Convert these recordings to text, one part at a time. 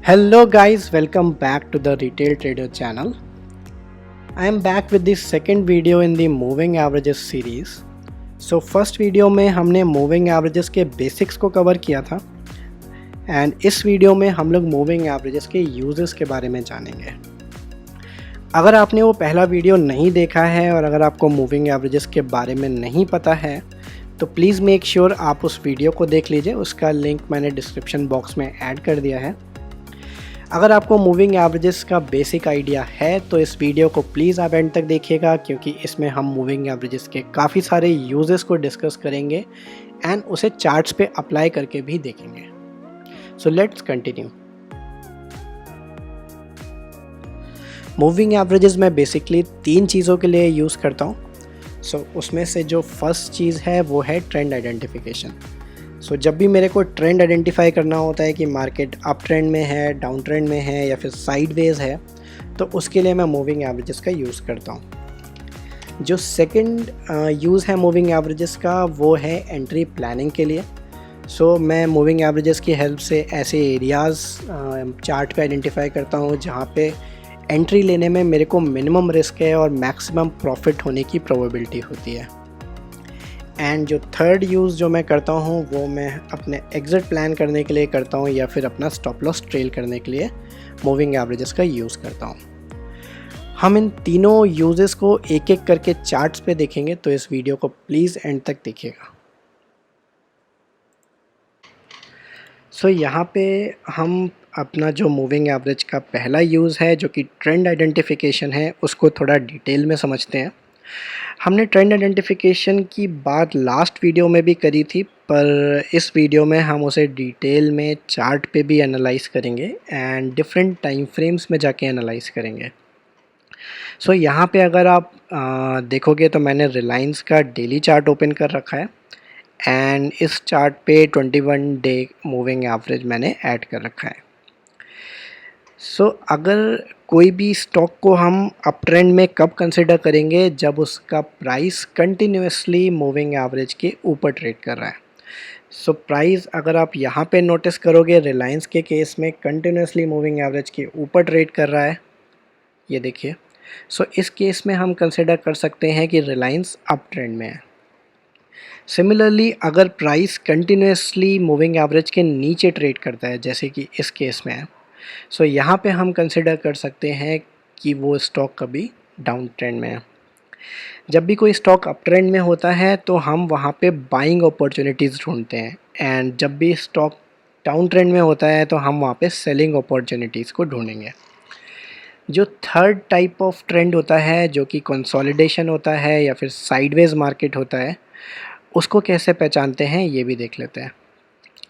Hello guys, welcome back to the Retail Trader channel. I am back with the second video in the Moving Averages series. So first video में हमने moving averages के basics को cover किया था and इस video में हम लोग मूविंग एवरेजेस के यूजेस के बारे में जानेंगे। अगर आपने वो पहला वीडियो नहीं देखा है और अगर आपको मूविंग एवरेजेस के बारे में नहीं पता है तो प्लीज़ मेक श्योर आप उस वीडियो को देख लीजिए। उसका लिंक मैंने डिस्क्रिप्शन बॉक्स में ऐड कर दिया है। अगर आपको मूविंग एवरेजेस का बेसिक आइडिया है तो इस वीडियो को प्लीज़ आप एंड तक देखिएगा, क्योंकि इसमें हम मूविंग एवरेजेस के काफ़ी सारे यूजेस को डिस्कस करेंगे एंड उसे चार्ट्स पे अप्लाई करके भी देखेंगे। So let's continue. Moving averages मैं बेसिकली 3 चीज़ों के लिए यूज़ करता हूँ। सो उसमें से जो फर्स्ट चीज़ है वो है ट्रेंड आइडेंटिफिकेशन। सो जब भी मेरे को ट्रेंड आइडेंटिफाई करना होता है कि मार्केट अप ट्रेंड में है, डाउन ट्रेंड में है या फिर साइडवेज है, तो उसके लिए मैं मूविंग एवरेजेस का यूज़ करता हूँ। जो सेकंड यूज़ है मूविंग एवरेजेस का वो है एंट्री प्लानिंग के लिए। सो मैं मूविंग एवरेजेस की हेल्प से ऐसे एरियाज़ चार्ट पे आइडेंटिफाई करता हूँ जहाँ पे एंट्री लेने में मेरे को मिनिमम रिस्क है और मैक्सिमम प्रॉफिट होने की प्रोबेबिलिटी होती है। एंड जो थर्ड यूज़ जो मैं करता हूँ वो मैं अपने एग्ज़िट प्लान करने के लिए करता हूँ या फिर अपना स्टॉप लॉस ट्रेल करने के लिए मूविंग एवरेजेस का यूज़ करता हूँ। हम इन तीनों यूजेस को एक एक करके चार्ट्स पे देखेंगे, तो इस वीडियो को प्लीज़ एंड तक देखिएगा। सो यहाँ पे हम अपना जो मूविंग एवरेज का पहला यूज़ है जो कि ट्रेंड आइडेंटिफिकेशन है उसको थोड़ा डिटेल में समझते हैं। हमने ट्रेंड आइडेंटिफिकेशन की बात लास्ट वीडियो में भी करी थी, पर इस वीडियो में हम उसे डिटेल में चार्ट पे भी एनालाइज करेंगे एंड डिफरेंट टाइम फ्रेम्स में जाके एनालाइज करेंगे। सो यहाँ पे अगर आप देखोगे तो मैंने रिलायंस का डेली चार्ट ओपन कर रखा है एंड इस चार्ट पे 21 डे मूविंग एवरेज मैंने ऐड कर रखा है। सो अगर कोई भी स्टॉक को हम अप ट्रेंड में कब कंसिडर करेंगे, जब उसका प्राइस कंटिन्यूसली मूविंग एवरेज के ऊपर ट्रेड कर रहा है। सो प्राइस अगर आप यहाँ पे नोटिस करोगे रिलायंस के केस में कंटिन्यूसली मूविंग एवरेज के ऊपर ट्रेड कर रहा है, ये देखिए। सो इस केस में हम कंसिडर कर सकते हैं कि रिलायंस अप ट्रेंड में है। सिमिलरली अगर प्राइस कंटिन्यूसली मूविंग एवरेज के नीचे ट्रेड करता है जैसे कि इस केस में है, सो यहाँ पे हम कंसिडर कर सकते हैं कि वो स्टॉक कभी डाउन ट्रेंड में है। जब भी कोई स्टॉक अप ट्रेंड में होता है तो हम वहाँ पे बाइंग अपॉर्चुनिटीज़ ढूंढते हैं एंड जब भी स्टॉक डाउन ट्रेंड में होता है तो हम वहाँ पे सेलिंग अपॉर्चुनिटीज़ को ढूंढेंगे। जो थर्ड टाइप ऑफ ट्रेंड होता है जो कि कंसोलिडेशन होता है या फिर साइडवेज मार्केट होता है, उसको कैसे पहचानते हैं ये भी देख लेते हैं।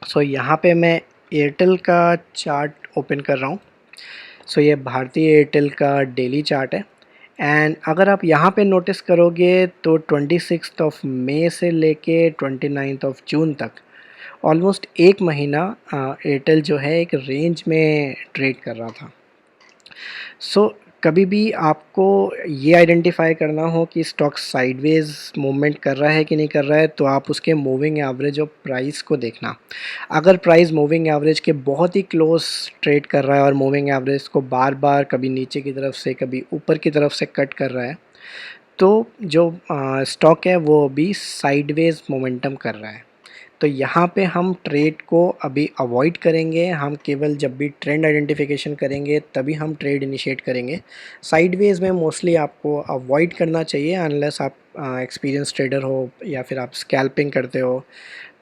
सो यहाँ पे मैं एयरटेल का चार्ट ओपन कर रहा हूँ। सो ये भारतीय एयरटेल का डेली चार्ट है एंड अगर आप यहाँ पे नोटिस करोगे तो 26 ऑफ मई से लेके 29 ऑफ जून तक ऑलमोस्ट एक महीना एयरटेल जो है एक रेंज में ट्रेड कर रहा था। सो कभी भी आपको ये आइडेंटिफाई करना हो कि स्टॉक साइडवेज मूवमेंट कर रहा है कि नहीं कर रहा है, तो आप उसके मूविंग एवरेज और प्राइस को देखना। अगर प्राइस मूविंग एवरेज के बहुत ही क्लोज ट्रेड कर रहा है और मूविंग एवरेज को बार बार कभी नीचे की तरफ से कभी ऊपर की तरफ से कट कर रहा है, तो जो स्टॉक है वो अभी साइडवेज मोमेंटम कर रहा है। तो यहाँ पे हम ट्रेड को अभी अवॉइड करेंगे। हम केवल जब भी ट्रेंड आइडेंटिफिकेशन करेंगे तभी हम ट्रेड इनिशिएट करेंगे। साइडवेज में मोस्टली आपको अवॉइड करना चाहिए अनलेस आप एक्सपीरियंस ट्रेडर हो या फिर आप स्कैल्पिंग करते हो,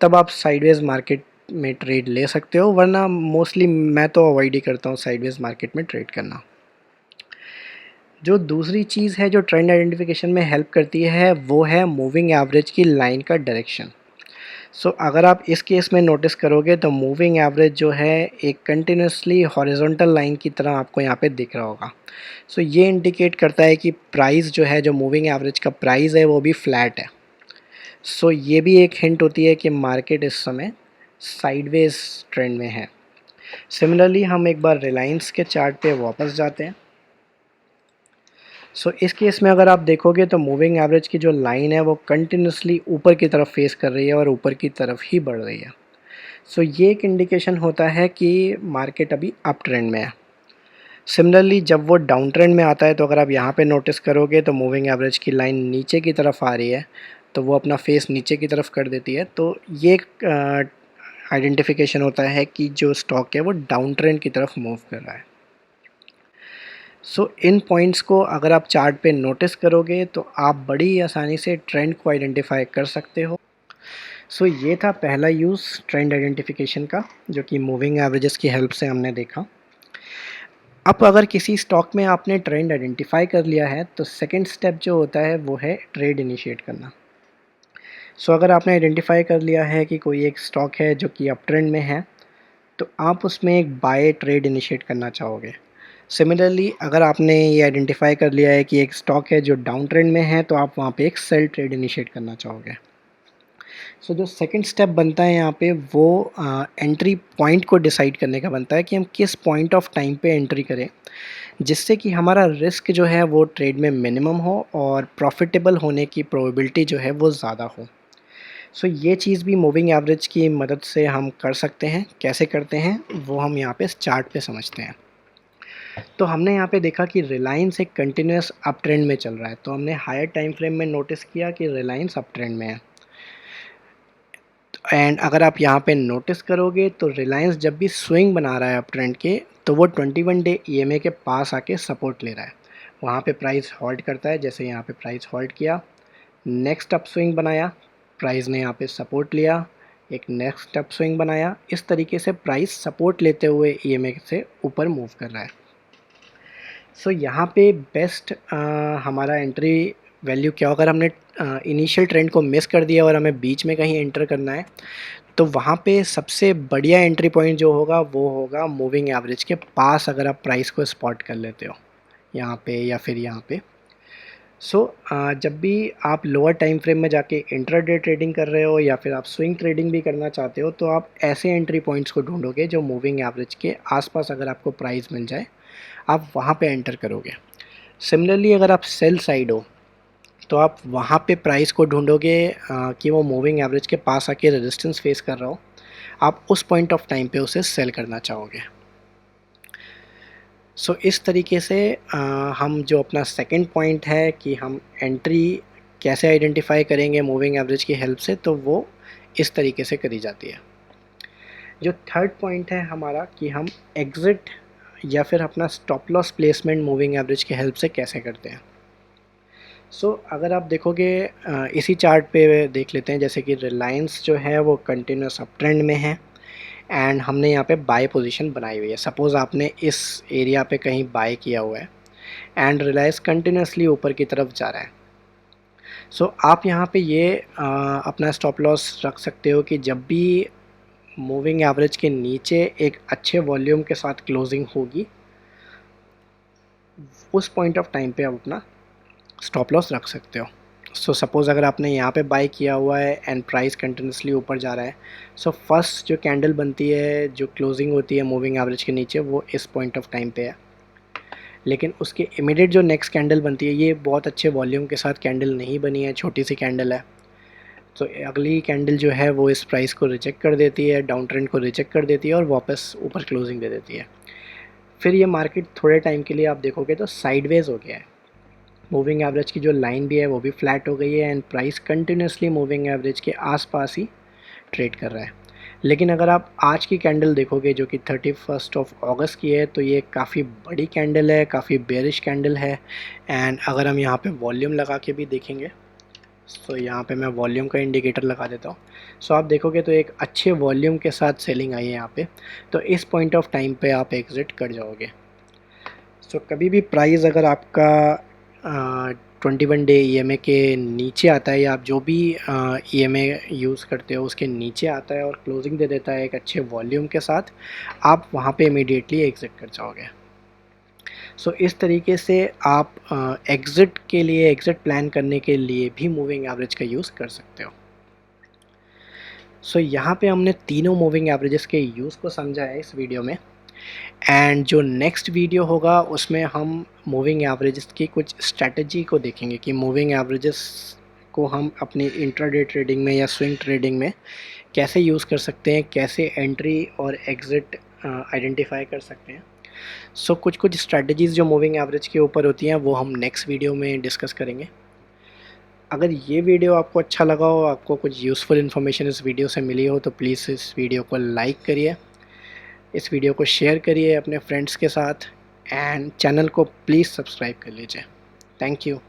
तब आप साइडवेज मार्केट में ट्रेड ले सकते हो, वरना मोस्टली मैं तो अवॉइड ही करता हूँ साइडवेज मार्केट में ट्रेड करना। जो दूसरी चीज़ है जो ट्रेंड आइडेंटिफिकेशन में हेल्प करती है वो है मूविंग एवरेज की लाइन का डायरेक्शन। सो अगर आप इस केस में नोटिस करोगे तो मूविंग एवरेज जो है एक कंटिन्यूसली हॉरिजॉन्टल लाइन की तरह आपको यहाँ पे दिख रहा होगा। सो ये इंडिकेट करता है कि प्राइस जो है, जो मूविंग एवरेज का प्राइस है, वो भी फ्लैट है। सो ये भी एक हिंट होती है कि मार्केट इस समय साइडवेज ट्रेंड में है। सिमिलरली हम एक बार रिलायंस के चार्ट पे वापस जाते हैं। सो इस केस में अगर आप देखोगे तो मूविंग एवरेज की जो लाइन है वो कंटिन्यूसली ऊपर की तरफ फेस कर रही है और ऊपर की तरफ ही बढ़ रही है। सो ये एक इंडिकेशन होता है कि मार्केट अभी अप ट्रेंड में है। सिमिलरली जब वो डाउन ट्रेंड में आता है तो अगर आप यहाँ पे नोटिस करोगे तो मूविंग एवरेज की लाइन नीचे की तरफ आ रही है, तो वो अपना फेस नीचे की तरफ कर देती है। तो ये एक आइडेंटिफिकेशन होता है कि जो स्टॉक है वो डाउन ट्रेंड की तरफ मूव कर रहा है। सो इन पॉइंट्स को अगर आप चार्ट पे नोटिस करोगे तो आप बड़ी आसानी से ट्रेंड को आइडेंटिफाई कर सकते हो। सो ये था पहला यूज़ ट्रेंड आइडेंटिफिकेशन का, जो कि मूविंग एवरेजेस की हेल्प से हमने देखा। अब अगर किसी स्टॉक में आपने ट्रेंड आइडेंटिफाई कर लिया है तो सेकंड स्टेप जो होता है वो है ट्रेड इनिशिएट करना। सो अगर आपने आइडेंटिफाई कर लिया है कि कोई एक स्टॉक है जो कि अप ट्रेंड में है, तो आप उसमें एक बाय ट्रेड इनिशिएट करना चाहोगे। सिमिलरली अगर आपने ये आइडेंटिफाई कर लिया है कि एक स्टॉक है जो डाउन ट्रेंड में है, तो आप वहाँ पे एक सेल ट्रेड इनिशिएट करना चाहोगे। सो जो सेकंड स्टेप बनता है यहाँ पे वो एंट्री पॉइंट को डिसाइड करने का बनता है कि हम किस पॉइंट ऑफ टाइम पे एंट्री करें, जिससे कि हमारा रिस्क जो है वो ट्रेड में मिनिमम हो और प्रॉफिटेबल होने की प्रोबेबिलिटी जो है वो ज़्यादा हो। सो ये चीज़ भी मूविंग एवरेज की मदद से हम कर सकते हैं। कैसे करते हैं वो हम यहाँ पे इस चार्ट पे समझते हैं। तो हमने यहाँ पे देखा कि रिलायंस एक कंटिन्यूस अप ट्रेंड में चल रहा है, तो हमने हायर टाइम फ्रेम में नोटिस किया कि रिलायंस अप ट्रेंड में है। एंड अगर आप यहाँ पे नोटिस करोगे तो रिलायंस जब भी स्विंग बना रहा है अप ट्रेंड के, तो वो 21 डे ईएमए के पास आके सपोर्ट ले रहा है। वहाँ पे प्राइस हॉल्ट करता है, जैसे यहाँ पे प्राइस हॉल्ट किया, नेक्स्ट अप स्विंग बनाया, प्राइस ने यहाँ पे सपोर्ट लिया, एक नेक्स्ट अप स्विंग बनाया। इस तरीके से प्राइस सपोर्ट लेते हुए ईएमए से ऊपर मूव कर रहा है। सो यहाँ पे बेस्ट हमारा एंट्री वैल्यू क्या होगा? अगर हमने इनिशियल ट्रेंड को मिस कर दिया और हमें बीच में कहीं एंटर करना है, तो वहाँ पे सबसे बढ़िया एंट्री पॉइंट जो होगा वो होगा मूविंग एवरेज के पास, अगर आप प्राइस को स्पॉट कर लेते हो यहाँ पे या फिर यहाँ पे। सो जब भी आप लोअर टाइम फ्रेम में जाके इंट्राडे ट्रेडिंग कर रहे हो या फिर आप स्विंग ट्रेडिंग भी करना चाहते हो, तो आप ऐसे एंट्री पॉइंट्स को ढूंढोगे जो मूविंग एवरेज के आसपास अगर आपको प्राइस मिल जाए, आप वहाँ पे एंटर करोगे। सिमिलरली अगर आप सेल साइड हो तो आप वहाँ पे प्राइस को ढूंढोगे कि वो मूविंग एवरेज के पास आके रेजिस्टेंस फेस कर रहा हो, आप उस पॉइंट ऑफ टाइम पे उसे सेल करना चाहोगे। सो इस तरीके से हम जो अपना सेकंड पॉइंट है कि हम एंट्री कैसे आइडेंटिफाई करेंगे मूविंग एवरेज की हेल्प से, तो वो इस तरीके से करी जाती है। जो थर्ड पॉइंट है हमारा कि हम एग्ज़िट या फिर अपना stop loss placement moving average की हेल्प से कैसे करते हैं। सो अगर आप देखोगे इसी चार्ट पे देख लेते हैं, जैसे कि रिलायंस जो है वो कंटिन्यूस अप ट्रेंड में है एंड हमने यहाँ पे बाय पोजीशन बनाई हुई है। सपोज़ आपने इस एरिया पे कहीं बाय किया हुआ है एंड रिलायंस कंटिन्यूसली ऊपर की तरफ जा रहा है। सो आप यहाँ पे ये अपना स्टॉप लॉस रख सकते हो कि जब भी मूविंग एवरेज के नीचे एक अच्छे वॉल्यूम के साथ क्लोजिंग होगी, उस पॉइंट ऑफ टाइम पे आप अपना स्टॉप लॉस रख सकते हो। सो सपोज़ अगर आपने यहाँ पे बाय किया हुआ है एंड प्राइस कंटिन्यूसली ऊपर जा रहा है, सो फर्स्ट जो कैंडल बनती है, जो क्लोजिंग होती है मूविंग एवरेज के नीचे, वो इस पॉइंट ऑफ टाइम पे है। लेकिन उसके इमीडिएट जो नेक्स्ट कैंडल बनती है, ये बहुत अच्छे वॉल्यूम के साथ कैंडल नहीं बनी है, छोटी सी कैंडल है। तो अगली कैंडल जो है वो इस प्राइस को रिजेक्ट कर देती है, डाउन ट्रेंड को रिजेक्ट कर देती है और वापस ऊपर क्लोजिंग दे देती है। फिर ये मार्केट थोड़े टाइम के लिए आप देखोगे तो साइडवेज हो गया है। मूविंग एवरेज की जो लाइन भी है वो भी फ्लैट हो गई है and price continuously moving average के आसपास ही ट्रेड कर रहा है। लेकिन अगर आप आज की कैंडल देखोगे जो कि 31 अगस्त की है, तो ये काफ़ी बड़ी कैंडल है, काफ़ी बेरिश कैंडल है। एंड अगर हम यहाँ पे वॉल्यूम लगा के भी देखेंगे, तो यहाँ पे मैं वॉल्यूम का इंडिकेटर लगा देता हूँ। सो आप देखोगे तो एक अच्छे वॉल्यूम के साथ सेलिंग आई है यहाँ पे, तो इस पॉइंट ऑफ टाइम पे आप एग्ज़िट कर जाओगे। सो कभी भी प्राइस अगर आपका 21 डे ईएमए के नीचे आता है, या आप जो भी ईएमए यूज़ करते हो उसके नीचे आता है और क्लोजिंग दे देता है एक अच्छे वॉल्यूम के साथ, आप वहाँ पे इमीडिएटली एग्ज़िट कर जाओगे। सो इस तरीके से आप एग्ज़िट के लिए, एग्ज़िट प्लान करने के लिए भी मूविंग एवरेज का यूज़ कर सकते हो। सो यहाँ पे हमने तीनों मूविंग एवरेजेस के यूज़ को समझा है इस वीडियो में। एंड जो नेक्स्ट वीडियो होगा उसमें हम मूविंग एवरेजेस की कुछ स्ट्रैटेजी को देखेंगे कि मूविंग एवरेजेस को हम अपनी इंट्राडे ट्रेडिंग में या स्विंग ट्रेडिंग में कैसे यूज़ कर सकते हैं, कैसे एंट्री और एग्ज़िट आइडेंटिफाई कर सकते हैं। सो कुछ कुछ स्ट्रैटेजीज़ जो मूविंग एवरेज के ऊपर होती हैं वो हम नेक्स्ट वीडियो में डिस्कस करेंगे। अगर ये वीडियो आपको अच्छा लगा हो, आपको कुछ यूज़फुल इन्फॉर्मेशन इस वीडियो से मिली हो, तो प्लीज़ इस वीडियो को लाइक करिए, इस वीडियो को शेयर करिए अपने फ्रेंड्स के साथ, एंड चैनल को प्लीज़ सब्सक्राइब कर लीजिए। Thank you.